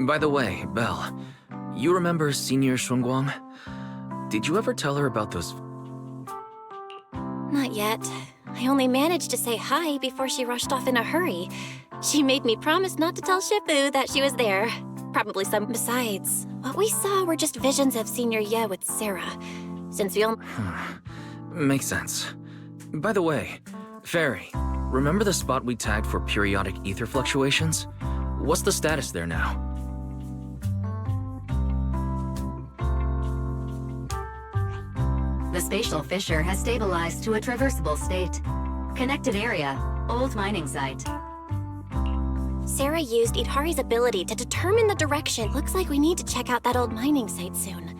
By the way, Belle, you remember Senior Shunguang? Did you ever tell her about those... Not yet. I only managed to say hi before she rushed off in a hurry. She made me promise not to tell Shifu that she was there. Probably some... Besides, what we saw were just visions of Senior Ye with Sarah. Since we all... Makes sense. By the way, Fairy, remember the spot we tagged for periodic ether fluctuations? What's the status there now? The spatial fissure has stabilized to a traversable state. Connected area, old mining site. Sarah used Idhari's ability to determine the direction. Looks like we need to check out that old mining site soon.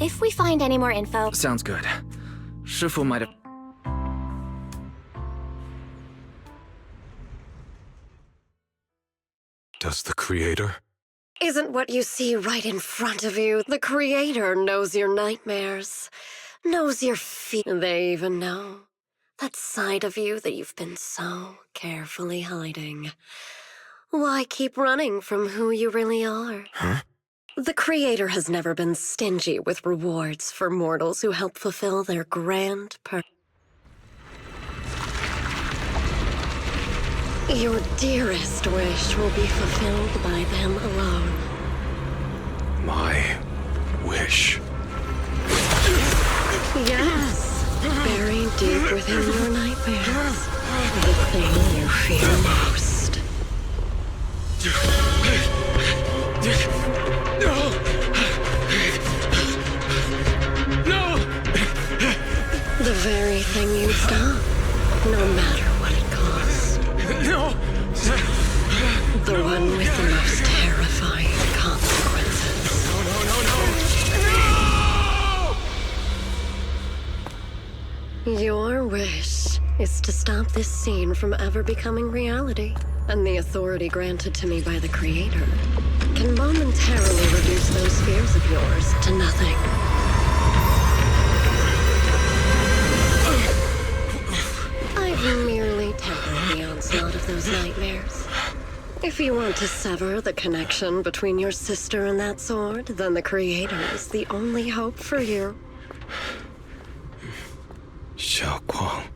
If we find any more info... Sounds good. Shifu might have... Does the Creator? Isn't what you see right in front of you? The Creator knows your nightmares, knows your fear. They even know that side of you that you've been so carefully hiding. Why keep running from who you really are? Huh? The Creator has never been stingy with rewards for mortals who help fulfill their grand purpose. Your dearest wish will be fulfilled by them alone. My wish. Yes, buried deep within your nightmares. The thing you fear most. No! The very thing you'd stop, no matter what it cost. No! The one with the most terrifying consequences. No! Your wish is to stop this scene from ever becoming reality, and the authority granted to me by the Creator can momentarily reduce those fears of yours to nothing. I've merely tempered the onslaught of those nightmares. If you want to sever the connection between your sister and that sword, then the Creator is the only hope for you. Xiaoguang.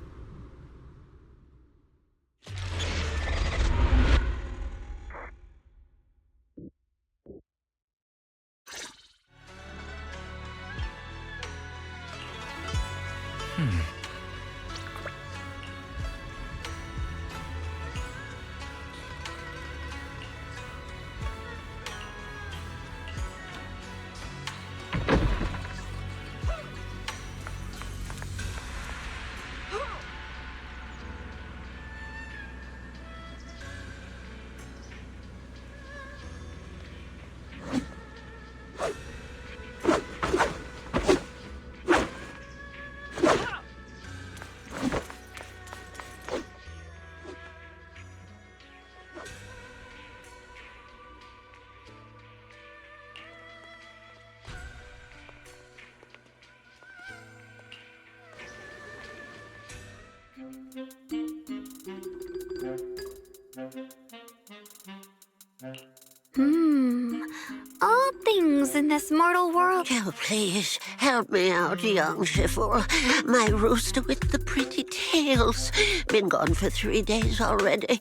All things in this mortal world. Oh, please, help me out, young Shifu. My rooster with the pretty tails. Been gone for 3 days already.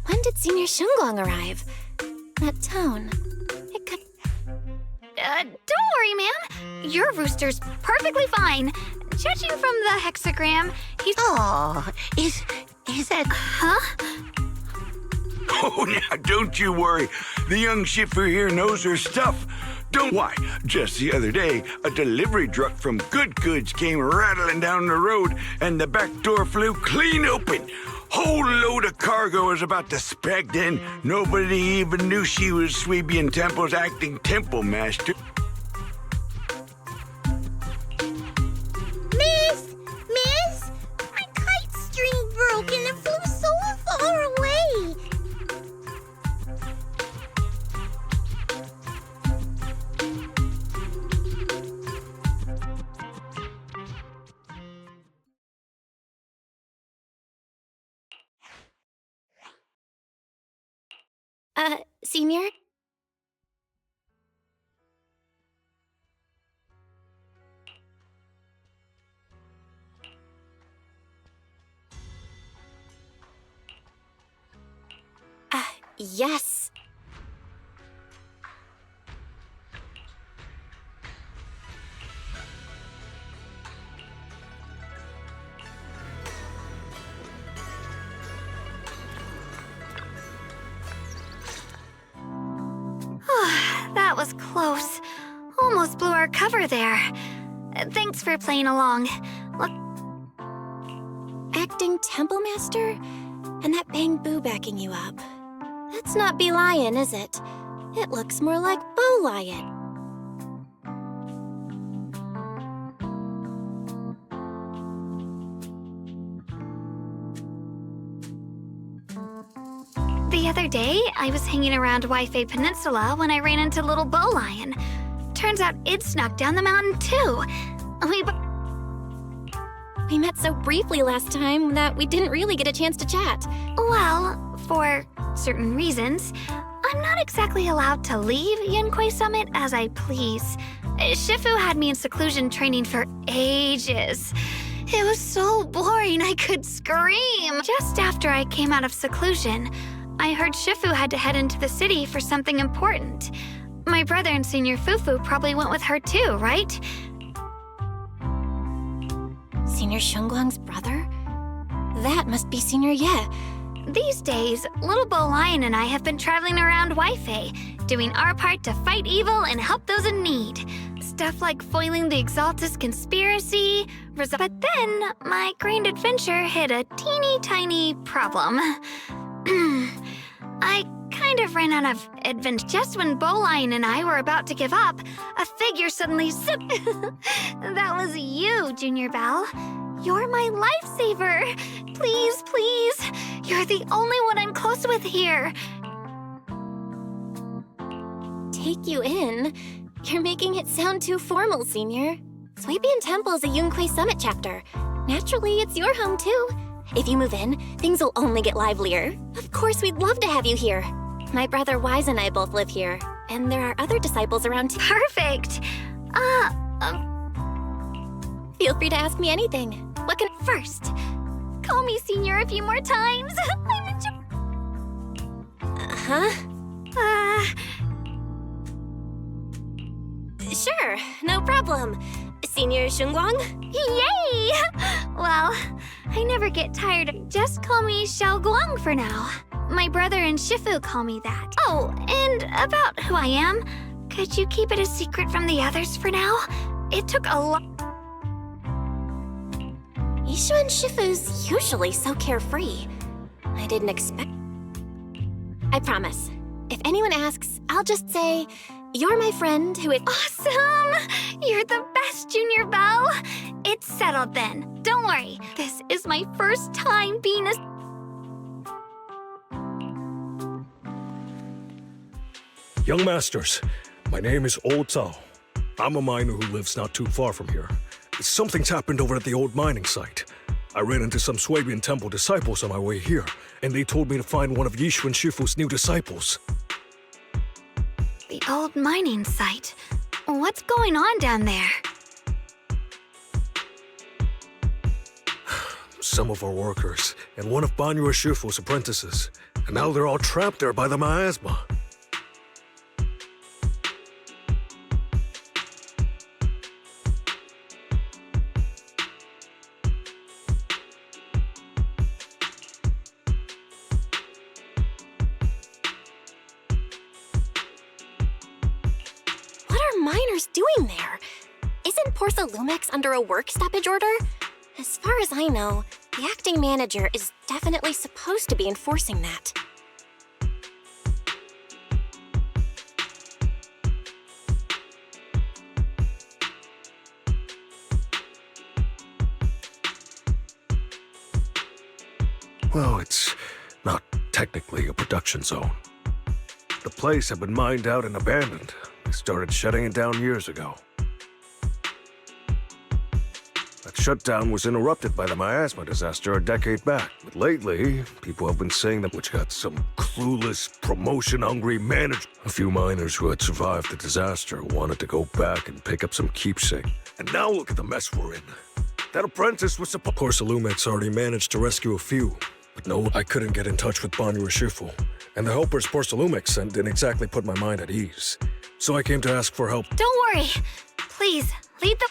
When did Senior Shunguang arrive? That tone. It could... Don't worry, ma'am. Your rooster's perfectly fine. Judging from the hexagram, he's... Oh, is that... Huh? Oh, now, don't you worry. The young Shifu here knows her stuff. Don't... Why, just the other day, a delivery truck from Good Goods came rattling down the road, and the back door flew clean open. Whole load of cargo was about to spec then. Nobody even knew she was Sweebian Temple's acting temple master. Miss, my kite string broke and it flew so far away. Senior? Yes. That was close. Almost blew our cover there. Thanks for playing along. Look, Acting Temple Master? And that Bang Boo backing you up. That's not Bee Lion, is it? It looks more like Bo Lion. the other day, I was hanging around Wi-Fi Peninsula when I ran into little Bo Lion. Turns out it snuck down the mountain too. We met so briefly last time that we didn't really get a chance to chat. Well, for certain reasons, I'm not exactly allowed to leave Yunquei Summit as I please. Shifu had me in seclusion training for ages. It was so boring I could scream. Just after I came out of seclusion, I heard Shifu had to head into the city for something important. My brother and Senior Fufu probably went with her too, right? Senior Shunguang's brother? That must be Senior Ye. These days, little Bo Lion and I have been traveling around Wi-Fi, doing our part to fight evil and help those in need. Stuff like foiling the Exaltus conspiracy. But then, my grand adventure hit a teeny tiny problem. I kind of ran out of adventure. Just when Bo Lion and I were about to give up, a figure suddenly zipped. That was you, Junior Belle. You're my lifesaver. Please, please. You're the only one I'm close with here. Take you in? You're making it sound too formal, Senior. Swabian Temple is a Yunquei Summit chapter. Naturally, it's your home too. If you move in, things will only get livelier. Of course, we'd love to have you here. My brother Wise and I both live here, and there are other disciples around too. Perfect. Feel free to ask me anything. What can... First, call me Senior a few more times. Huh? Sure, no problem. Senior Shunguang? Yay! Well, I never get tired. Just call me Xiao Guang for now. My brother and Shifu call me that. Oh, and about who I am, could you keep it a secret from the others for now? It took a lot. Yishu and Shifu's usually so carefree. I didn't expect... I promise. If anyone asks, I'll just say, you're my friend who is... Awesome! You're the best, Junior Belle! It's settled then. Don't worry. This is my first time being a... Young Masters, my name is Old Cao. I'm a miner who lives not too far from here. Something's happened over at the old mining site. I ran into some Swabian Temple disciples on my way here, and they told me to find one of Yishu and Shifu's new disciples. The old mining site. What's going on down there? Some of our workers, and one of Banyu Shifu's apprentices. And now they're all trapped there by the miasma. Miners doing there? Isn't Portha Lumex under a work stoppage order? As far as I know, the acting manager is definitely supposed to be enforcing that. Well, it's not technically a production zone. The place had been mined out and abandoned. They started shutting it down years ago. That shutdown was interrupted by the miasma disaster a decade back. But lately, people have been saying that which got some clueless, promotion-hungry manager. A few miners who had survived the disaster wanted to go back and pick up some keepsake. And now look at the mess we're in. That apprentice was supposed... Of course, Illumin's already managed to rescue a few. But no, I couldn't get in touch with Banyu Shifu. And the helpers Porcelumix sent didn't exactly put my mind at ease. So I came to ask for help. Don't worry. Please, lead the...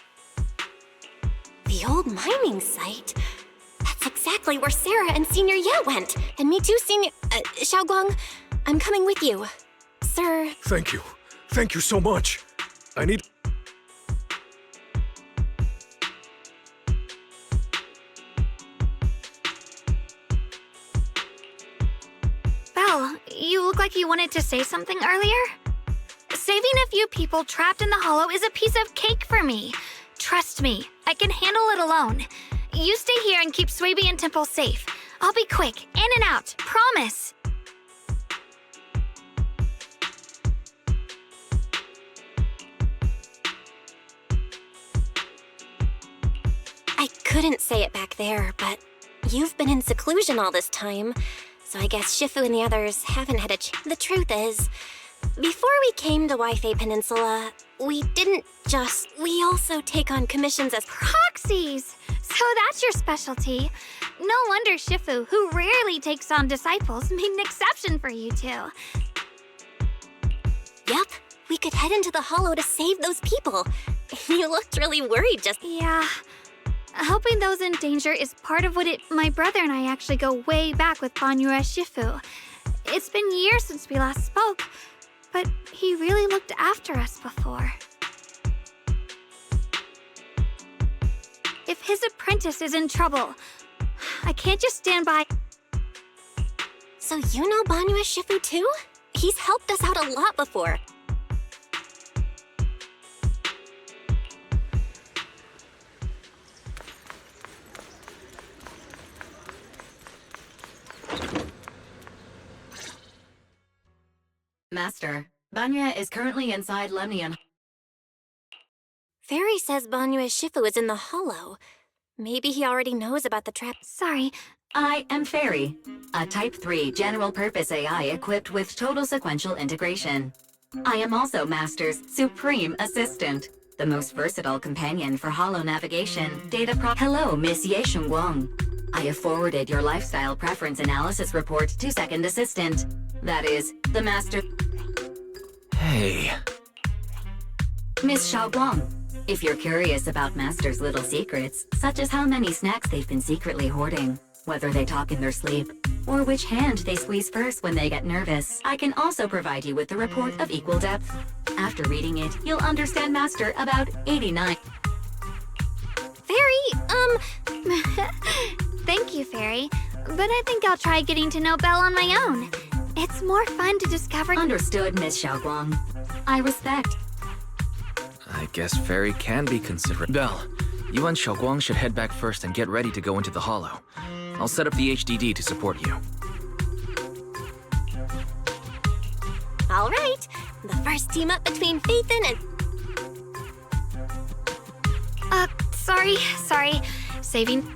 The old mining site? That's exactly where Sarah and Senior Ye went. And me too, Senior... Xiaoguang, I'm coming with you. Sir... Thank you. Thank you so much. I need... Belle, you look like you wanted to say something earlier? Saving a few people trapped in the hollow is a piece of cake for me. Trust me, I can handle it alone. You stay here and keep Swabian Temple safe. I'll be quick, in and out, promise. I couldn't say it back there, but you've been in seclusion all this time, so I guess Shifu and the others haven't had a The truth is, before we came to Waifei Peninsula, we didn't just... We also take on commissions as proxies! So that's your specialty. No wonder Shifu, who rarely takes on disciples, made an exception for you two. Yep, we could head into the hollow to save those people. You looked really worried just... Yeah. Helping those in danger is part of what my brother and I actually go way back with Banyu Shifu. It's been years since we last spoke, but he really looked after us before. If his apprentice is in trouble, I can't just stand by. So you know Banyu Shifu too? He's helped us out a lot before. Master, Banya is currently inside Lemnian. Fairy says Banyu Shifu is in the hollow. Maybe he already knows about the trap. Sorry. I am Fairy, a Type 3 general-purpose AI equipped with total sequential integration. I am also Master's supreme assistant, the most versatile companion for holo navigation, Hello, Miss Ye Shunguang. I have forwarded your lifestyle preference analysis report to Second Assistant. That is, the Master... Hey. Miss Xiaoguang, if you're curious about Master's little secrets, such as how many snacks they've been secretly hoarding, whether they talk in their sleep, or which hand they squeeze first when they get nervous, I can also provide you with a report of equal depth. After reading it, you'll understand Master about 89. Fairy, Thank you, Fairy, but I think I'll try getting to know Belle on my own. It's more fun to discover... Understood, Miss Xiaoguang. I respect. I guess Fairy can be considerate. Belle, you and Xiaoguang should head back first and get ready to go into the hollow. I'll set up the HDD to support you. all right. The first team up between Phaethon and... Sorry. Saving...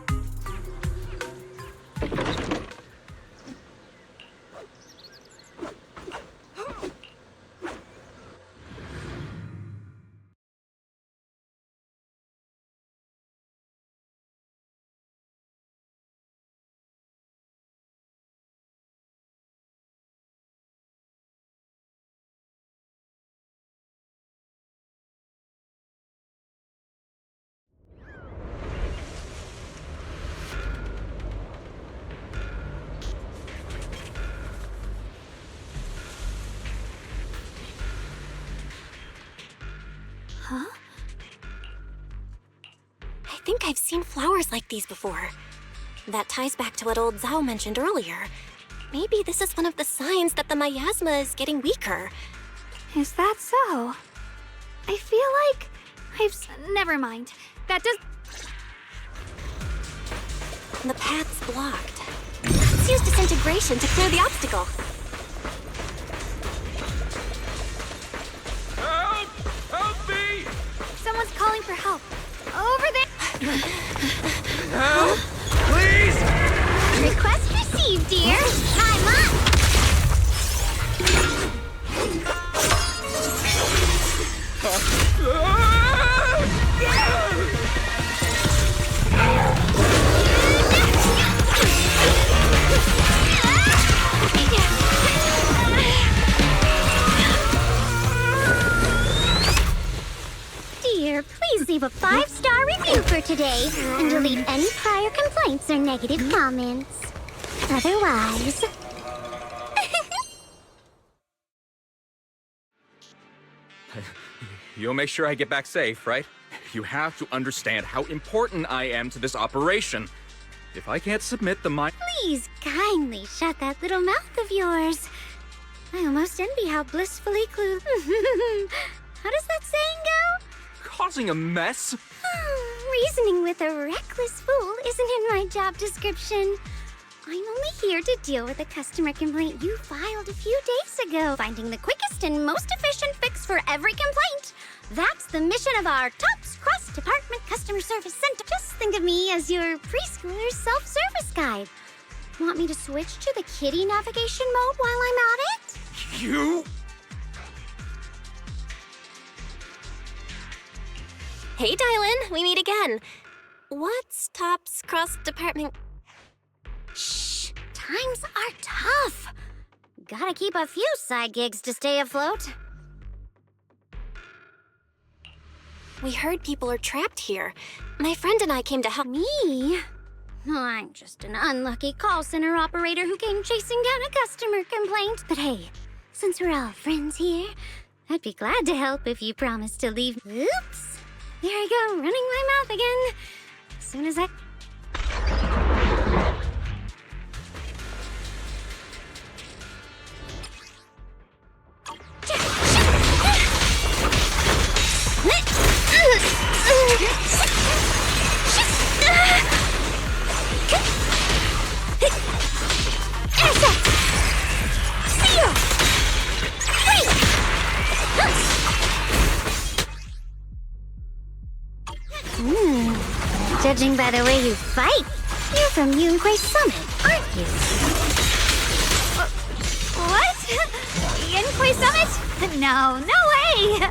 Huh? I think I've seen flowers like these before. That ties back to what old Zhao mentioned earlier. Maybe this is one of the signs that the miasma is getting weaker. Is that so? I feel like never mind. That does... The path's blocked. Let's use disintegration to clear the obstacle. Help! Help me! Someone's calling for help. Over there! Dear, please leave a 5-star review for today and delete any prior complaints or negative comments. Otherwise... You'll make sure I get back safe, right? You have to understand how important I am to this operation. If I can't submit the mine... Please kindly shut that little mouth of yours. I almost envy how blissfully clued... How does that saying go? Causing a mess? Reasoning with a reckless fool isn't in my job description. I'm only here to deal with a customer complaint you filed a few days ago. Finding the quickest and most efficient fix for every complaint. That's the mission of our TOPS cross-department customer service center. Just think of me as your preschooler's self-service guide. Want me to switch to the kiddie navigation mode while I'm at it? You... Hey, Dylan, we meet again. What's TOPS cross-department? Shh, times are tough. Gotta keep a few side gigs to stay afloat. We heard people are trapped here. My friend and I came to help. Me? I'm just an unlucky call center operator who came chasing down a customer complaint. But hey, since we're all friends here, I'd be glad to help if you promise to leave. Oops. There I go, running my mouth again. As soon as I... Judging by the way you fight, you're from Yunquay Summit, aren't you? What? Yunquay Summit? No, no way!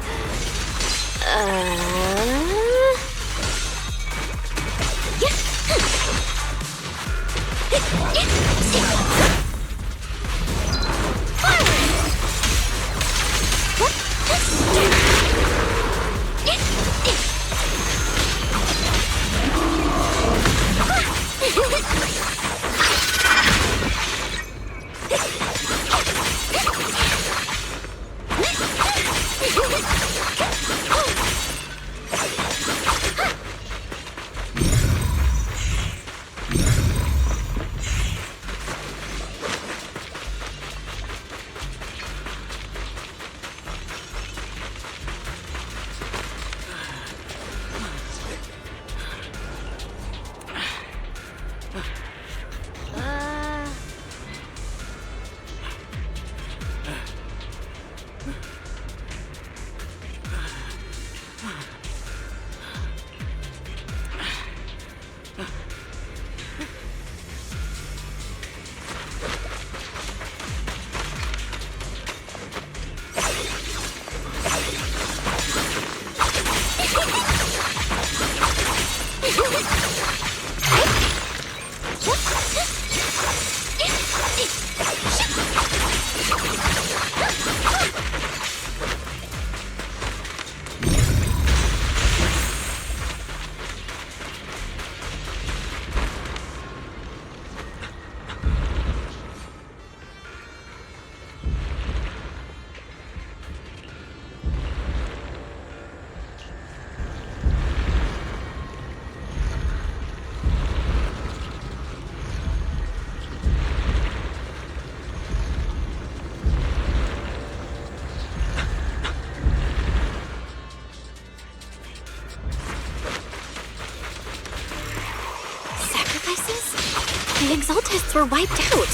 The Exaltists were wiped out.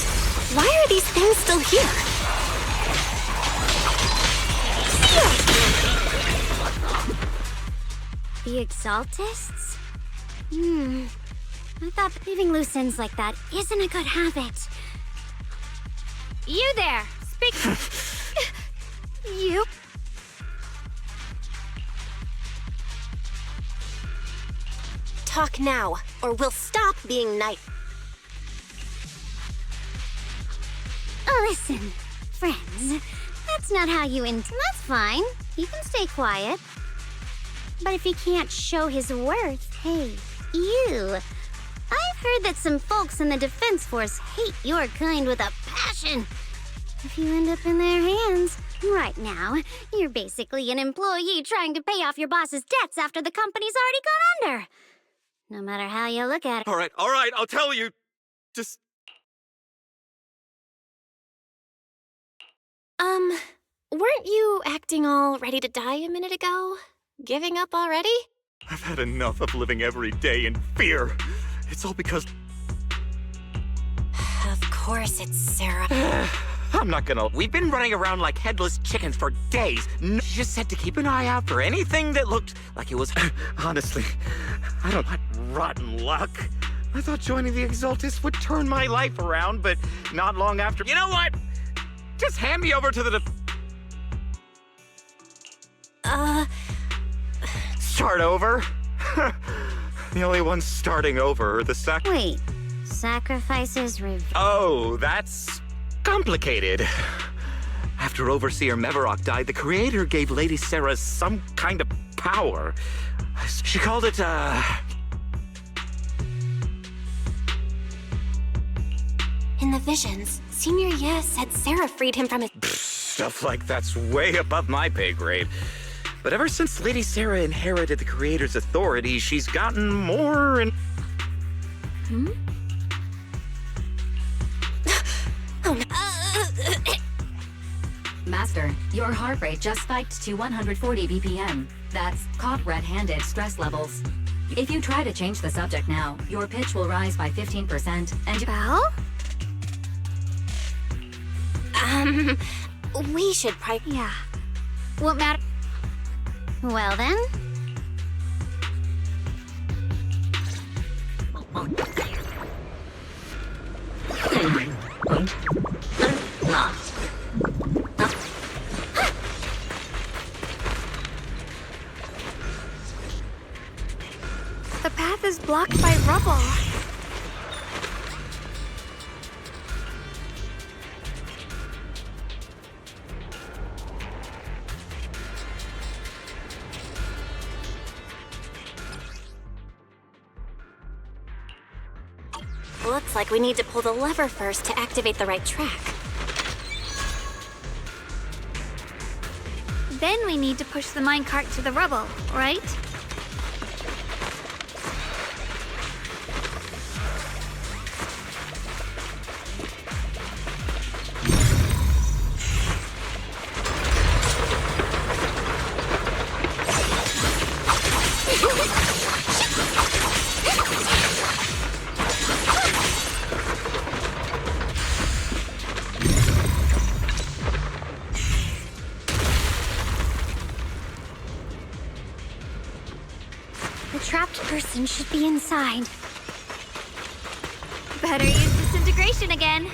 Why are these things still here? The Exaltists? I thought leaving loose ends like that isn't a good habit. You there! Speak... You... talk now, or we'll stop being nice. Listen, friends, that's not how you That's fine. He can stay quiet. But if he can't show his worth, hey, you. I've heard that some folks in the Defense Force hate your kind with a passion. If you end up in their hands, right now, you're basically an employee trying to pay off your boss's debts after the company's already gone under. No matter how you look at it. All right, I'll tell you. Just... Weren't you acting all ready to die a minute ago? Giving up already? I've had enough of living every day in fear. It's all because... Of course it's Sarah. I'm not gonna... We've been running around like headless chickens for days. She just said to keep an eye out for anything that looked like it was... Honestly, I don't... Rotten luck. I thought joining the Exaltus would turn my life around, but not long after... You know what? Just hand me over to the... Start over? The only ones starting over are the Wait, sacrifices Oh, that's complicated. After Overseer Mevarok died, the Creator gave Lady Sarah some kind of power. She called it, In the visions, Senior Ye said Sarah freed him from his... Stuff like that's way above my pay grade. But ever since Lady Sarah inherited the Creator's authority, she's gotten more and... Oh, no. Master, your heart rate just spiked to 140 BPM. That's caught red-handed stress levels. If you try to change the subject now, your pitch will rise by 15% and... Belle? We should probably... Yeah. What matter? Well then. The path is blocked by rubble. Looks like we need to pull the lever first to activate the right track. Then we need to push the minecart to the rubble, right? The trapped person should be inside. Better use disintegration again.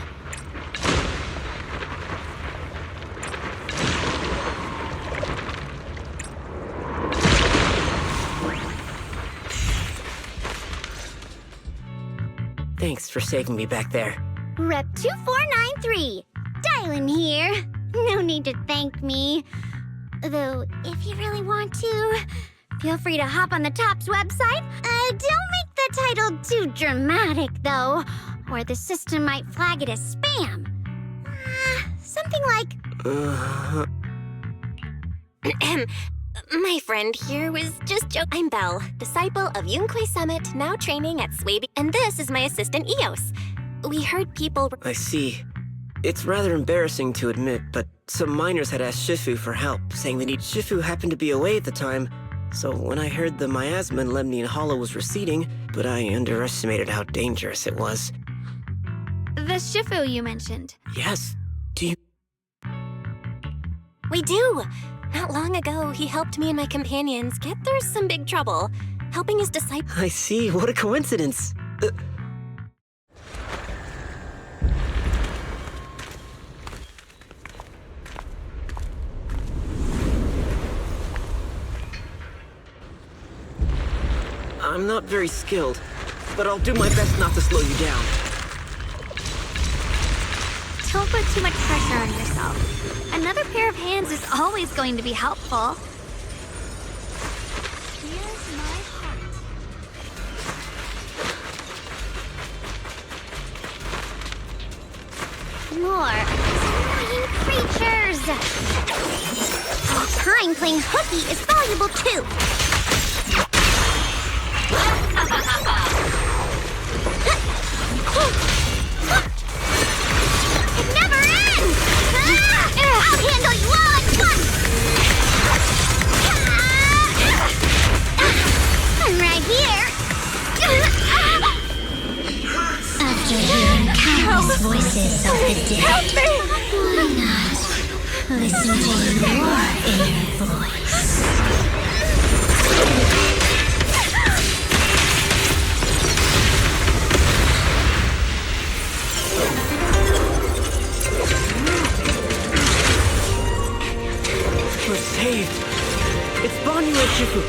Thanks for saving me back there. Rep 2493. Dylan here. No need to thank me. Though, if you really want to, feel free to hop on the Top's website. Don't make the title too dramatic, though, or the system might flag it as spam. Something like... My friend here was just joking. I'm Belle, disciple of Yunque Summit, now training at Swaby, and this is my assistant Eos. We heard people... I see. It's rather embarrassing to admit, but some miners had asked Shifu for help, saying they need... Shifu happened to be away at the time, so when I heard the miasma in Lemnian Hollow was receding, but I underestimated how dangerous it was. The Shifu you mentioned. Yes. Do you... We do! Not long ago, he helped me and my companions get through some big trouble, helping his disciples... I see. What a coincidence. I'm not very skilled, but I'll do my best not to slow you down. Don't put too much pressure on yourself. Another pair of hands is always going to be helpful. Here's my heart. More annoying creatures! Time playing hooky is valuable too! It never ends! I'll handle you all at once! I'm right here! After hearing countless voices of the dead, why not listen to your inner voice? We're saved! It's Banyu and Shifu!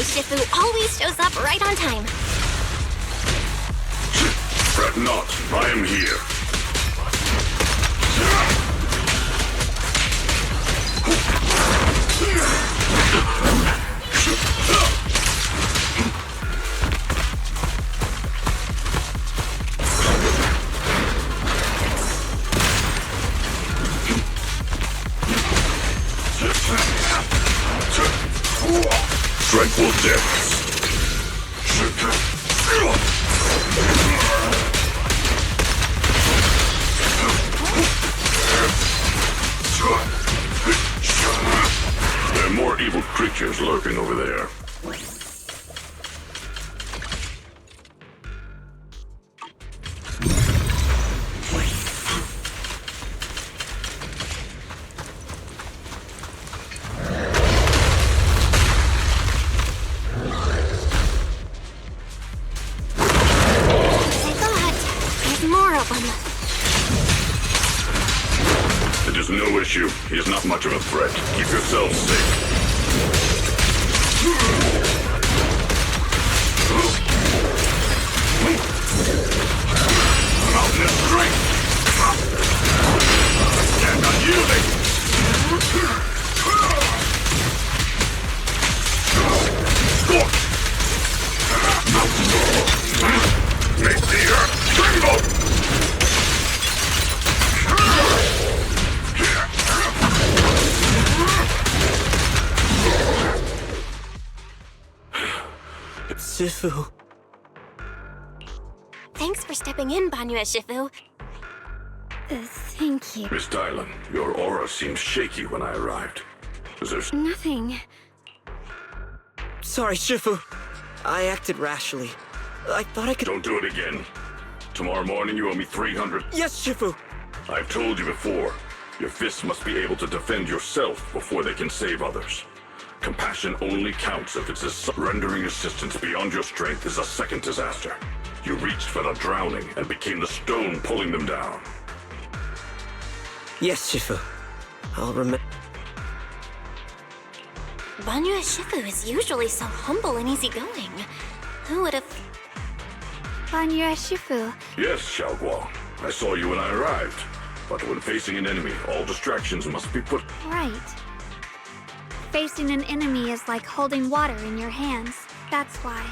Shifu always shows up right on time. Fret not, I am here. Tranquil depths. There are more evil creatures lurking over there. No issue. He is not much of a threat. Keep yourselves safe. Mountain strength! Stand unyielding! Make the earth tremble! Shifu. Thanks for stepping in, Banyu Shifu. Thank you. Miss Dylan, your aura seemed shaky when I arrived. Is there... Nothing. Sorry, Shifu. I acted rashly. I thought I could... Don't do it again. Tomorrow morning you owe me 300... Yes, Shifu! I've told you before. Your fists must be able to defend yourself before they can save others. Compassion only counts if it's rendering assistance beyond your strength is a second disaster. You reached for the drowning and became the stone pulling them down. Yes, Shifu. I'll remember. Banyu Shifu is usually so humble and easygoing. Who would have... Banyu Shifu. Yes, Xiaoguang. I saw you when I arrived. But when facing an enemy, all distractions must be put... Right. Facing an enemy is like holding water in your hands. That's why.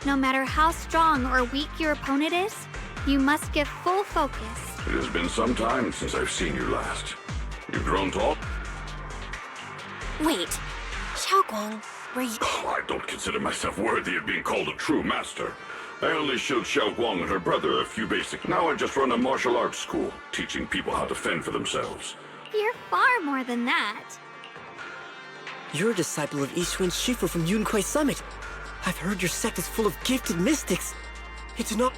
No matter how strong or weak your opponent is, you must give full focus. It has been some time since I've seen you last. You've grown tall? Wait. Xiaoguang, were you... Oh, I don't consider myself worthy of being called a true master. I only showed Xiaoguang and her brother a few basic... Now I just run a martial arts school, teaching people how to fend for themselves. You're far more than that. You're a disciple of Ishuan Shifu from Yunquai Summit. I've heard your sect is full of gifted mystics. It's not...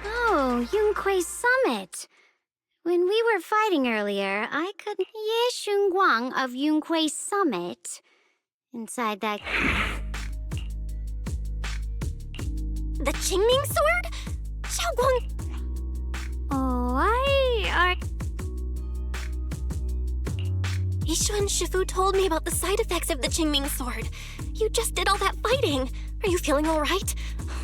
Oh, Yunquai Summit. When we were fighting earlier, I could... Ye Shunguang of Yunquai Summit. Inside that... The Qingming sword? Xiaoguang... Why are... Ishu and Shifu told me about the side effects of the Qingming sword. You just did all that fighting. Are you feeling all right?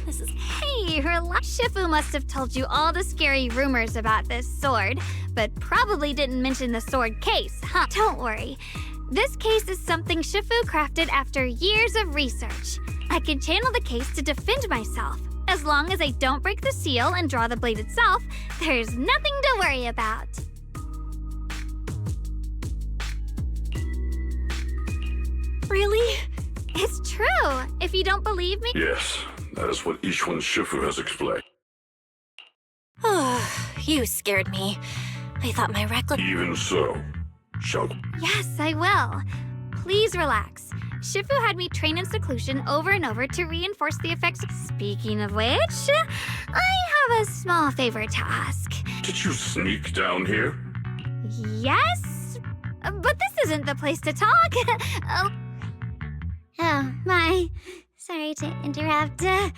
This is... Hey, relax. Shifu must have told you all the scary rumors about this sword, but probably didn't mention the sword case, huh? Don't worry. This case is something Shifu crafted after years of research. I can channel the case to defend myself. As long as I don't break the seal and draw the blade itself, there's nothing to worry about. Really? It's true. If you don't believe me... Yes, that is what Ishuan Shifu has explained. You scared me. I thought my reckless... Even so, shall... Yes, I will. Please relax. Shifu had me train in seclusion over and over to reinforce the effects. Speaking of which, I have a small favor to ask. Did you sneak down here? Yes? But this isn't the place to talk. Oh, my. Sorry to interrupt. I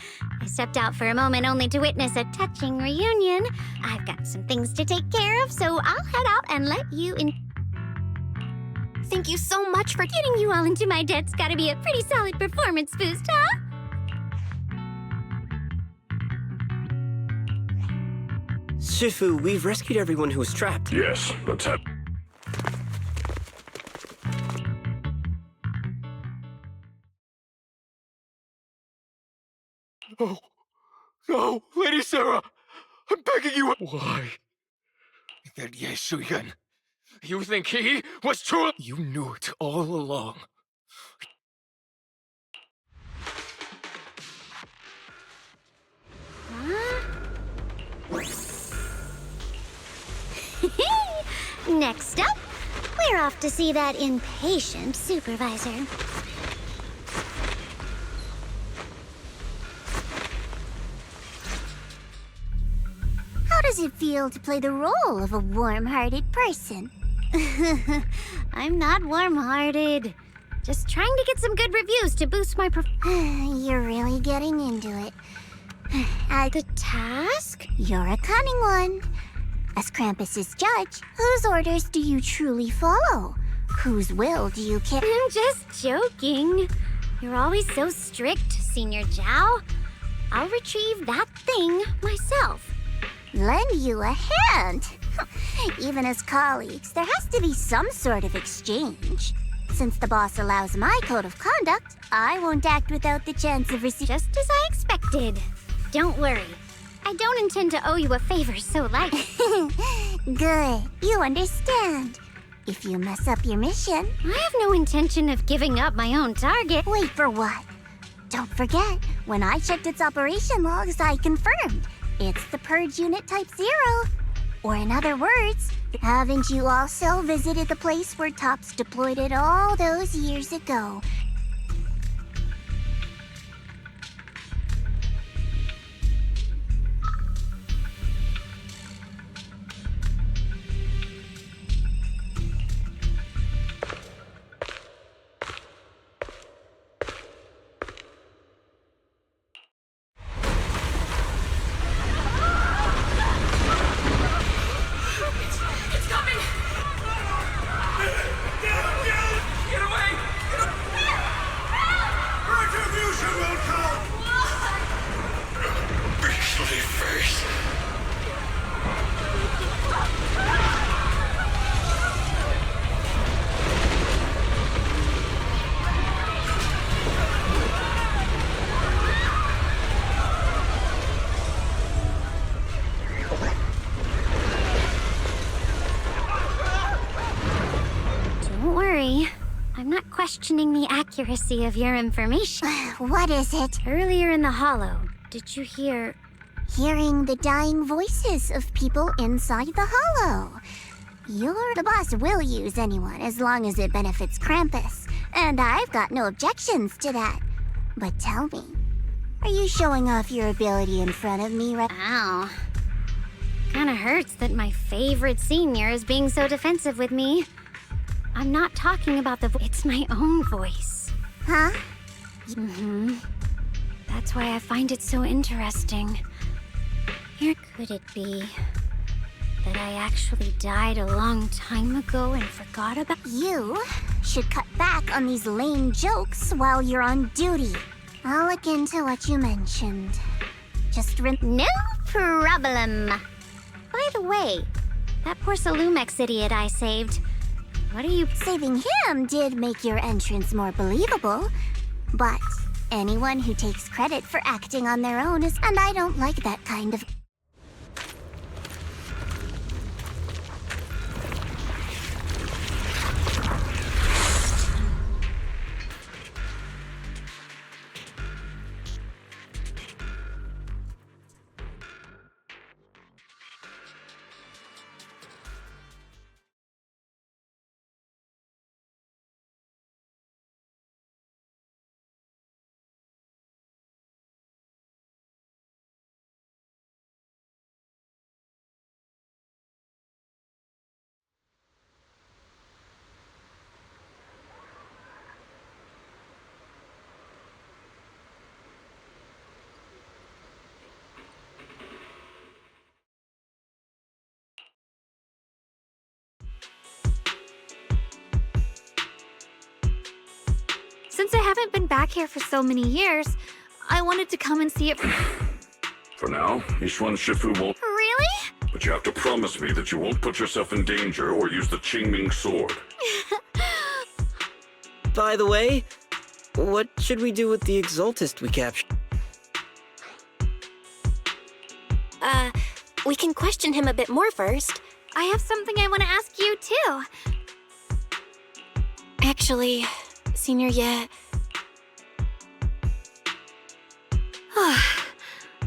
stepped out for a moment only to witness a touching reunion. I've got some things to take care of, so I'll head out and let you in. Thank you so much for getting you all into my debt's gotta be a pretty solid performance boost, huh? Shifu, we've rescued everyone who was trapped. Yes, let's have... Oh, no, Lady Sarah! I'm begging you! Why? That Yeshuyan. You think he was true? You knew it all along. Next up, we're off to see that impatient supervisor. How does it feel to play the role of a warm-hearted person? I'm not warm-hearted. Just trying to get some good reviews to boost my You're really getting into it. The task? You're a cunning one. As Krampus's judge, whose orders do you truly follow? Whose will do you carry? I'm just joking. You're always so strict, Senior Zhao. I'll retrieve that thing myself. Lend you a hand? Even as colleagues, there has to be some sort of exchange. Since the boss allows my code of conduct, I won't act without the chance of receiving. Just as I expected. Don't worry. I don't intend to owe you a favor so lightly. Good. You understand. If you mess up your mission... I have no intention of giving up my own target. Wait for what? Don't forget, when I checked its operation logs, I confirmed. It's the Purge Unit Type 0. Or in other words, haven't you also visited the place where Tops deployed it all those years ago? Questioning the accuracy of your information. What is it? Earlier in the hollow, did you hear... Hearing the dying voices of people inside the hollow. The boss will use anyone as long as it benefits Krampus, and I've got no objections to that. But tell me, are you showing off your ability in front of me right now? Kinda hurts that my favorite senior is being so defensive with me. I'm not talking about it's my own voice. Huh? Mm-hmm. That That's why I find it so interesting. Here could it be that I actually died a long time ago and forgot about— You should cut back on these lame jokes while you're on duty. I'll look into what you mentioned. No problem. By the way, that poor Salumex idiot I saved. What are you— Saving him did make your entrance more believable, but anyone who takes credit for acting on their own is— and I don't like that kind of— Since I haven't been back here for so many years, I wanted to come and see it. For now, Ishwan Shifu won't. Really? But you have to promise me that you won't put yourself in danger or use the Qingming sword. By the way, what should we do with the Exaltist we captured? We can question him a bit more first. I have something I want to ask you, too. Actually, Senior Ye...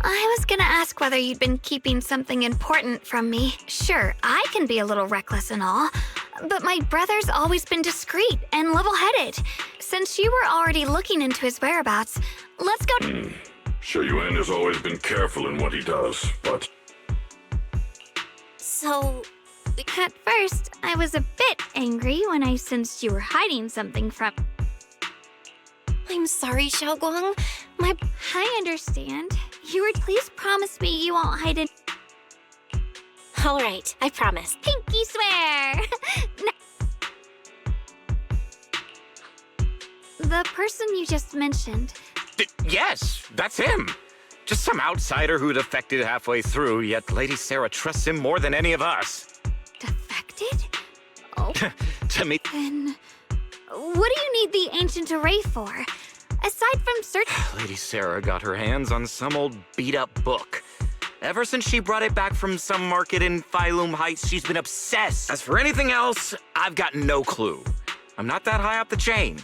I was gonna ask whether you'd been keeping something important from me. Sure, I can be a little reckless and all, but my brother's always been discreet and level-headed. Since you were already looking into his whereabouts, let's go— Sure, Yuan has always been careful in what he does, but... So... At first, I was a bit angry when I sensed you were hiding something from— I'm sorry, Xiaoguang. I understand. You would please promise me you won't hide it. All right, I promise. Pinky swear! The person you just mentioned. Yes, that's him. Just some outsider who defected halfway through, yet Lady Sarah trusts him more than any of us. Defected? Oh. To me. Then, what do you need the ancient array for? Aside from search— Lady Sarah got her hands on some old beat-up book. Ever since she brought it back from some market in Phylum Heights, she's been obsessed. As for anything else, I've got no clue. I'm not that high up the chain.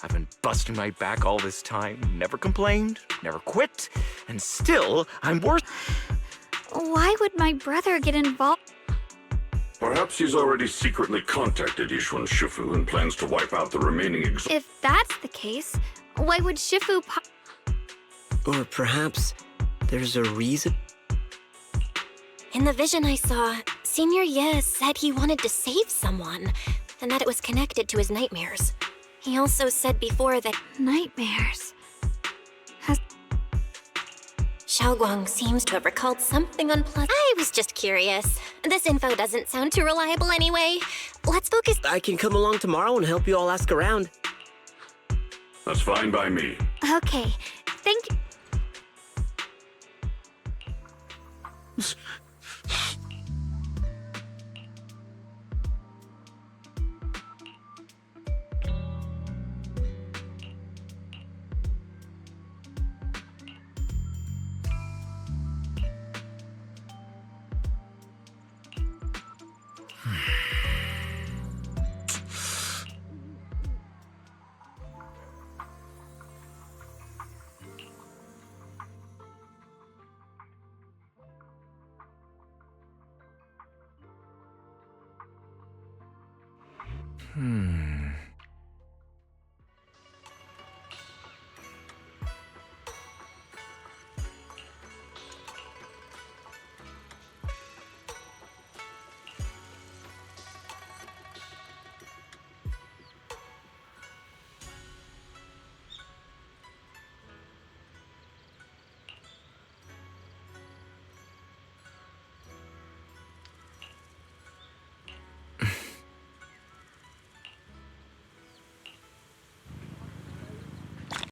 I've been busting my back all this time, never complained, never quit, and still, I'm worse. Why would my brother get involved? Perhaps he's already secretly contacted Ishwan Shifu and plans to wipe out the remaining If that's the case, why would Shifu Or perhaps there's a reason? In the vision I saw, Senior Ye said he wanted to save someone, and that it was connected to his nightmares. He also said before that— Nightmares? Xiaoguang seems to have recalled something unpleasant. I was just curious. This info doesn't sound too reliable anyway. Let's focus— I can come along tomorrow and help you all ask around. That's fine by me. Okay, thank you. Hmm.